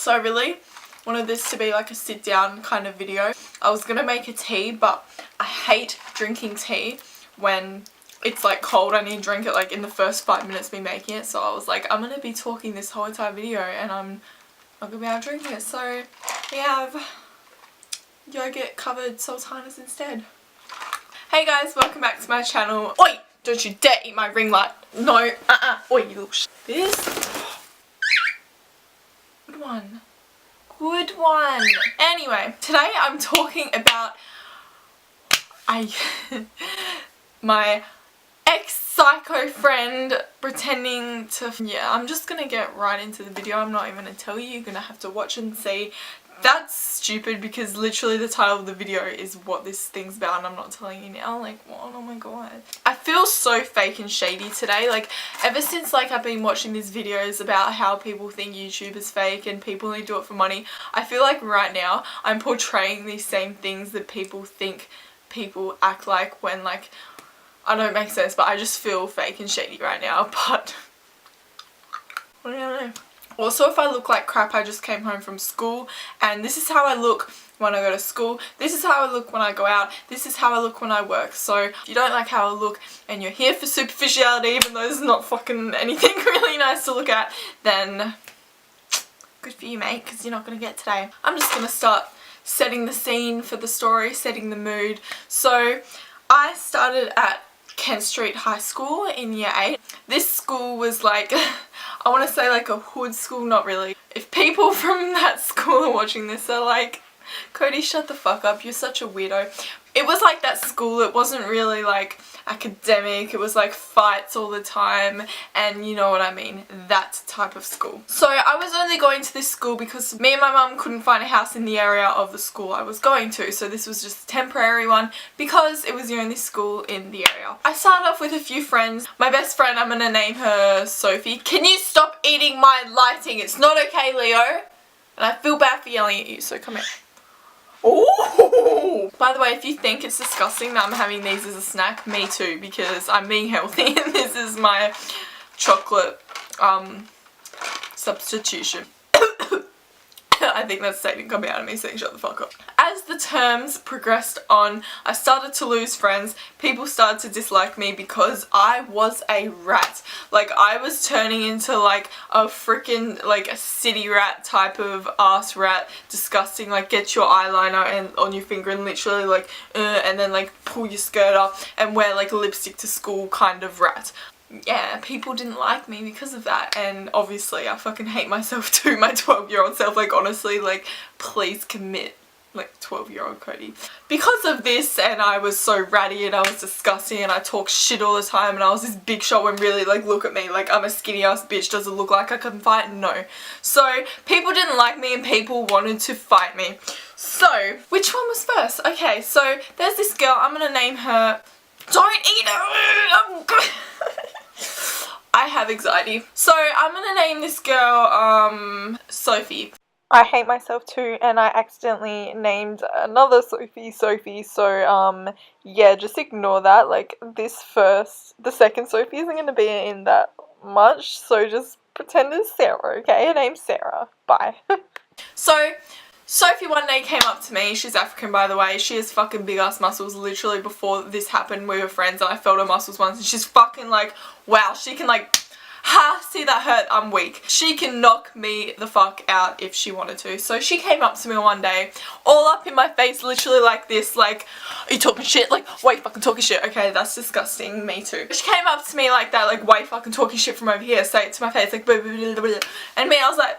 So I really wanted this to be like a sit down kind of video. I was gonna make a tea, but I hate drinking tea when it's like cold. I need to drink it like in the first 5 minutes of me making it. So I was like, I'm gonna be talking this whole entire video and I'm not gonna be able to drink it. So we have yogurt covered sultanas instead. Hey guys, welcome back to my channel. Oi! Don't you dare eat my ring light. No, Oi, you little sh. This. Good one. Good one. Anyway, today I'm talking about my ex-psycho friend pretending to... Yeah, I'm just gonna get right into the video. I'm not even gonna tell you. You're gonna have to watch and see. That's stupid because literally the title of the video is what this thing's about and I'm not telling you now. Like, what? Oh my god. I feel so fake and shady today. Like, ever since like I've been watching these videos about how people think YouTube is fake and people only do it for money, I feel like right now I'm portraying these same things that people think people act like when, like, I don't make sense, but I just feel fake and shady right now. But what do I know? Also, if I look like crap, I just came home from school and this is how I look when I go to school. This is how I look when I go out. This is how I look when I work. So if you don't like how I look and you're here for superficiality, even though it's not fucking anything really nice to look at, then good for you, mate, because you're not going to get today. I'm just going to start setting the scene for the story, setting the mood. So I started at Kent Street High School in year 8. This school was like, I want to say like a hood school, not really. If people from that school are watching this, they're like, Cody, shut the fuck up, you're such a weirdo. It was like that school, it wasn't really like academic, it was like fights all the time and you know what I mean, that type of school. So I was only going to this school because me and my mum couldn't find a house in the area of the school I was going to, so this was just a temporary one because it was the only school in the area. I started off with a few friends. My best friend, I'm gonna name her Sophie. Can you stop eating my lighting? It's not okay, Leo. And I feel bad for yelling at you, so come here. Oh! By the way, if you think it's disgusting that I'm having these as a snack, me too, because I'm being healthy and this is my chocolate substitution. I think that's statement coming out of me saying shut the fuck up. As the terms progressed on, I started to lose friends. People started to dislike me because I was a rat. Like, I was turning into like a freaking like a city rat type of ass rat. Disgusting. Like, get your eyeliner and on your finger and literally like and then like pull your skirt up and wear like lipstick to school kind of rat. Yeah, people didn't like me because of that, and obviously I fucking hate myself too, my 12-year-old self. Like, honestly, like, please commit, like, 12-year-old Cody. Because of this, and I was so ratty and I was disgusting and I talked shit all the time and I was this big shot when really, like, look at me, like, I'm a skinny ass bitch. Does it look like I can fight? No. So people didn't like me and people wanted to fight me. So which one was first? Okay, so there's this girl, I'm gonna name her, don't eat her. I have anxiety. So I'm gonna name this girl Sophie. I hate myself too and I accidentally named another Sophie, so yeah, just ignore that. Like, the second Sophie isn't gonna be in that much, so just pretend it's Sarah, okay? Her name's Sarah. Bye. So Sophie one day came up to me. She's African, by the way. She has fucking big ass muscles. Literally before this happened we were friends and I felt her muscles once and she's fucking like, wow, she can like, ha, see that hurt, I'm weak. She can knock me the fuck out if she wanted to. So she came up to me one day, all up in my face, literally like this, like, are you talking shit? Like, why you fucking talking shit? Okay, that's disgusting, me too. She came up to me like that, like, why you fucking talking shit from over here? Say it to my face, like, blah, blah, blah, blah. And me, I was like,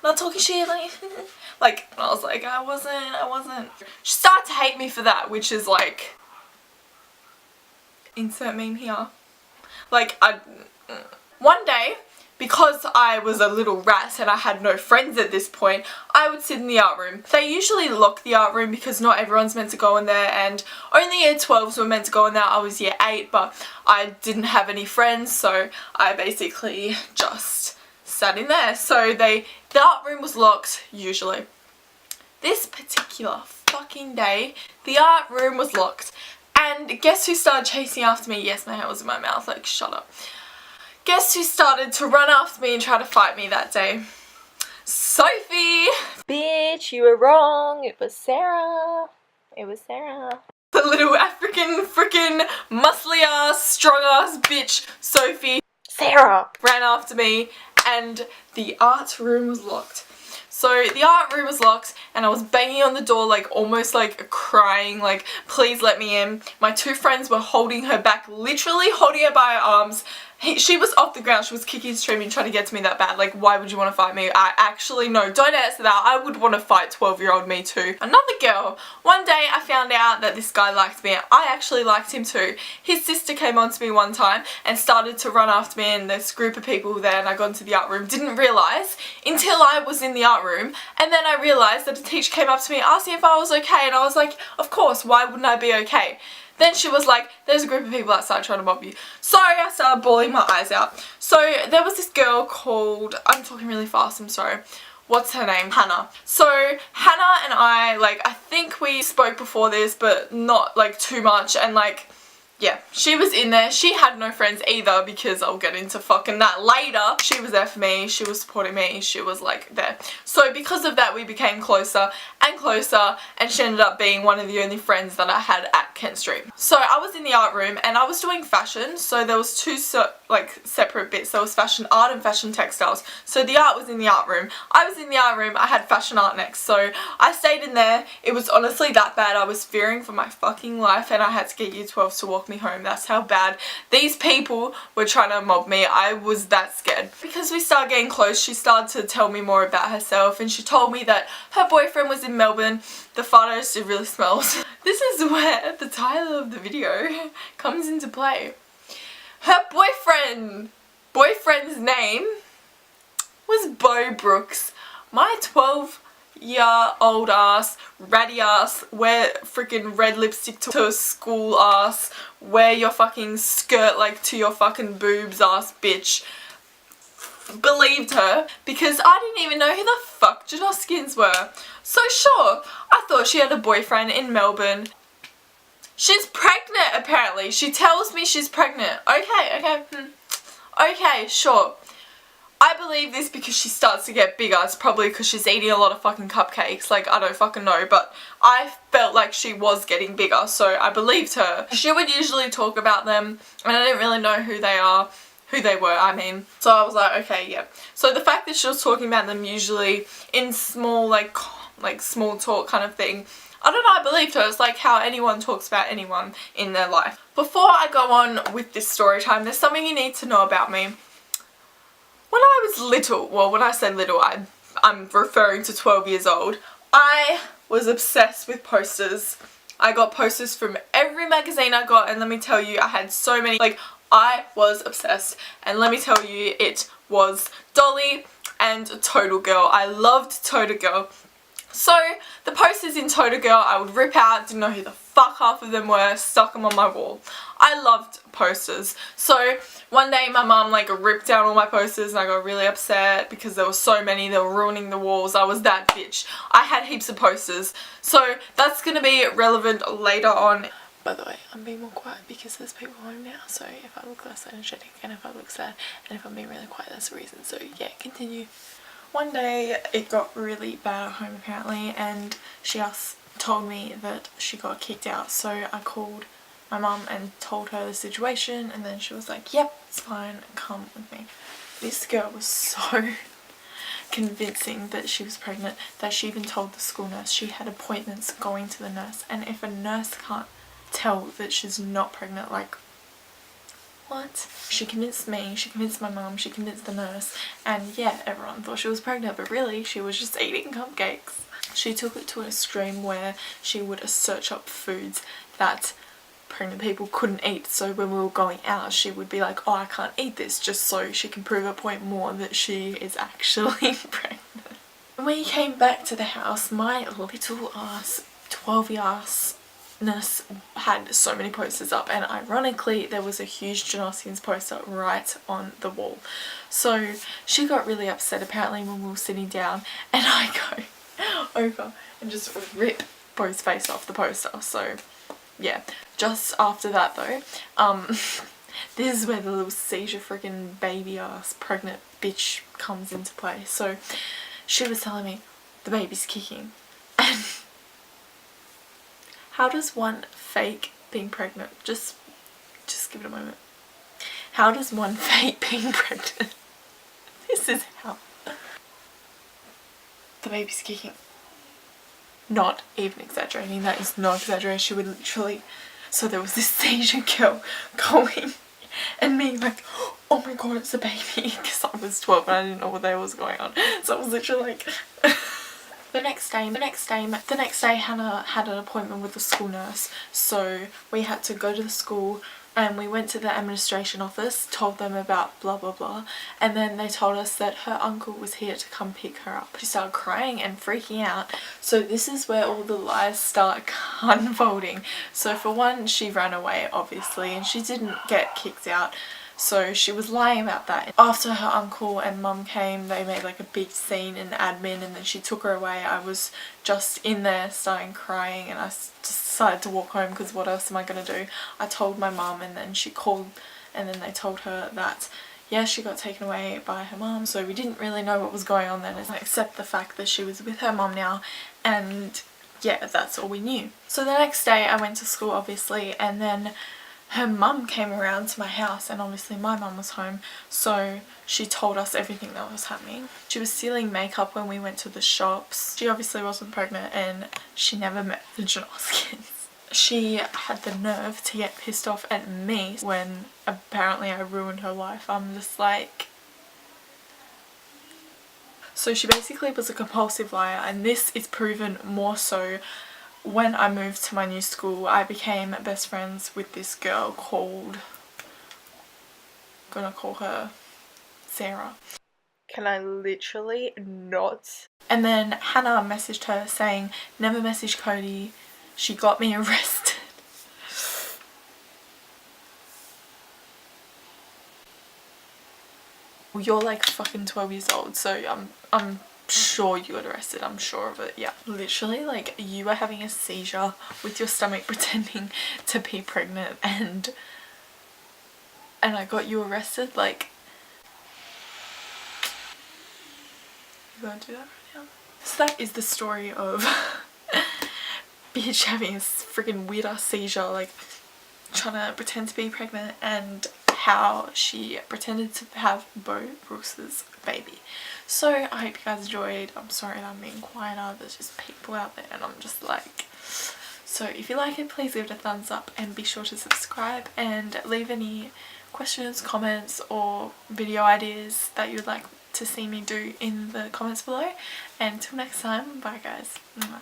not talking shit, like, I was like, I wasn't. She started to hate me for that, which is like, insert meme here. Like, one day, because I was a little rat and I had no friends at this point, I would sit in the art room. They usually lock the art room because not everyone's meant to go in there and only year 12s were meant to go in there. I was year 8, but I didn't have any friends, so I basically just sat in there. So the art room was locked, usually. This particular fucking day, the art room was locked. And guess who started chasing after me? Yes, my hair was in my mouth, like, shut up. Guess who started to run after me and try to fight me that day? Sophie! Bitch, you were wrong. It was Sarah. It was Sarah. The little African freaking muscly ass, strong ass bitch, Sophie, Sarah, ran after me and the art room was locked. So the art room was locked and I was banging on the door like almost like crying, like please let me in. My two friends were holding her back, literally holding her by her arms. She was off the ground, she was kicking, screaming, trying to get to me that bad. Like, why would you want to fight me? I actually, no, don't answer that. I would want to fight 12-year-old me too. Another girl, one day I found out that this guy liked me. I actually liked him too. His sister came on to me one time and started to run after me and this group of people there, and I got into the art room. Didn't realise until I was in the art room, and then I realised that a teacher came up to me asking if I was okay, and I was like, of course, why wouldn't I be okay? Then she was like, there's a group of people outside trying to mob you. So I started bawling my eyes out. So there was this girl called, I'm talking really fast, I'm sorry. What's her name? Hannah. So Hannah and I, like, I think we spoke before this, but not like too much, and like, yeah, she was in there. She had no friends either because I'll get into fucking that later. She was there for me. She was supporting me. She was like there. So because of that we became closer and closer, and she ended up being one of the only friends that I had at Kent Street. So I was in the art room and I was doing fashion. So there was two separate bits. There was fashion art and fashion textiles. So the art was in the art room. I was in the art room. I had fashion art next. So I stayed in there. It was honestly that bad. I was fearing for my fucking life and I had to get year 12 to walk me home. That's how bad these people were trying to mob me. I was that scared. Because we started getting close, she started to tell me more about herself, and she told me that her boyfriend was in Melbourne. The photos, it really smells. This is where the title of the video comes into play. Her boyfriend's name was Bo Brooks. My 12-year-old ass, ratty ass, wear freaking red lipstick to school ass, wear your fucking skirt like to your fucking boobs ass bitch. Believed her because I didn't even know who the fuck Janoskins were. So sure, I thought she had a boyfriend in Melbourne. She's pregnant apparently. She tells me she's pregnant. Okay, sure. I believe this because she starts to get bigger. It's probably because she's eating a lot of fucking cupcakes. Like, I don't fucking know, but I felt like she was getting bigger, so I believed her. She would usually talk about them, and I didn't really know who they were, I mean. So I was like, okay, yeah. So the fact that she was talking about them usually in small, like small talk kind of thing, I don't know, I believed her. It's like how anyone talks about anyone in their life. Before I go on with this story time, there's something you need to know about me. When I was little, well, when I say little, I'm referring to 12 years old, I was obsessed with posters. I got posters from every magazine I got, and let me tell you, I had so many. Like, I was obsessed, and let me tell you, it was Dolly and Total Girl. I loved Total Girl. So the posters in Total Girl I would rip out, didn't know who the fuck half of them were, stuck them on my wall. I loved posters. So one day my mum like ripped down all my posters and I got really upset because there were so many, they were ruining the walls. I was that bitch. I had heaps of posters. So that's gonna be relevant later on. By the way, I'm being more quiet because there's people home now, so if I look less energetic and if I look sad and if I'm being really quiet, that's the reason. So yeah, continue. One day it got really bad at home apparently, and she told me that she got kicked out, so I called my mum and told her the situation, and then she was like, yep, it's fine, come with me. This girl was so convincing that she was pregnant that she even told the school nurse. She had appointments going to the nurse, and if a nurse can't tell that she's not pregnant, like, what? She convinced me, she convinced my mum, she convinced the nurse, and yeah, everyone thought she was pregnant, but really she was just eating cupcakes. She took it to an extreme where she would search up foods that pregnant people couldn't eat, so when we were going out she would be like, oh, I can't eat this, just so she can prove a point more that she is actually pregnant. When we came back to the house, my little ass 12-year ass had so many posters up, and ironically there was a huge Janoskins poster right on the wall. So she got really upset apparently when we were sitting down, and I go over and just rip Bo's face off the poster. So yeah, just after that though, this is where the little seizure freaking baby ass pregnant bitch comes into play. So she was telling me the baby's kicking. And how does one fake being pregnant? Just give it a moment. How does one fake being pregnant? This is how. The baby's kicking. Not even exaggerating. That is not exaggerating. She would literally. So there was this Asian girl going and me like, oh my god, it's a baby, because I was 12 and I didn't know what the hell was going on. So I was literally like. The next day Hannah had an appointment with the school nurse, so we had to go to the school and we went to the administration office, told them about blah blah blah, and then they told us that her uncle was here to come pick her up. She started crying and freaking out, so this is where all the lies start unfolding. So for one, she ran away obviously and she didn't get kicked out. So she was lying about that. After her uncle and mum came, they made like a big scene in admin and then she took her away. I was just in there starting crying and I just decided to walk home because what else am I going to do? I told my mum and then she called and then they told her that yeah, she got taken away by her mum. So we didn't really know what was going on then except the fact that she was with her mum now, and yeah, that's all we knew. So the next day I went to school obviously, and then her mum came around to my house and obviously my mum was home, so she told us everything that was happening. She was stealing makeup when we went to the shops. She obviously wasn't pregnant and she never met the Janoskins. She had the nerve to get pissed off at me when apparently I ruined her life. I'm just like... So she basically was a compulsive liar, and this is proven more so when I moved to my new school. I became best friends with this girl called, gonna call her Sarah. Can I literally not? And then Hannah messaged her saying, never message Cody, she got me arrested. You're like fucking 12 years old, so I'm sure you got arrested, I'm sure of it. Yeah, literally, like, you were having a seizure with your stomach pretending to be pregnant and I got you arrested. Like, you gonna do that right now? So that is the story of bitch having a freaking weird ass seizure, like trying to pretend to be pregnant, and how she pretended to have Bo Brooks's baby. So I hope you guys enjoyed. I'm sorry that I'm being quieter, there's just people out there and I'm just like... So if you like it, please give it a thumbs up and be sure to subscribe and leave any questions, comments or video ideas that you'd like to see me do in the comments below. And until next time, bye guys. Mwah.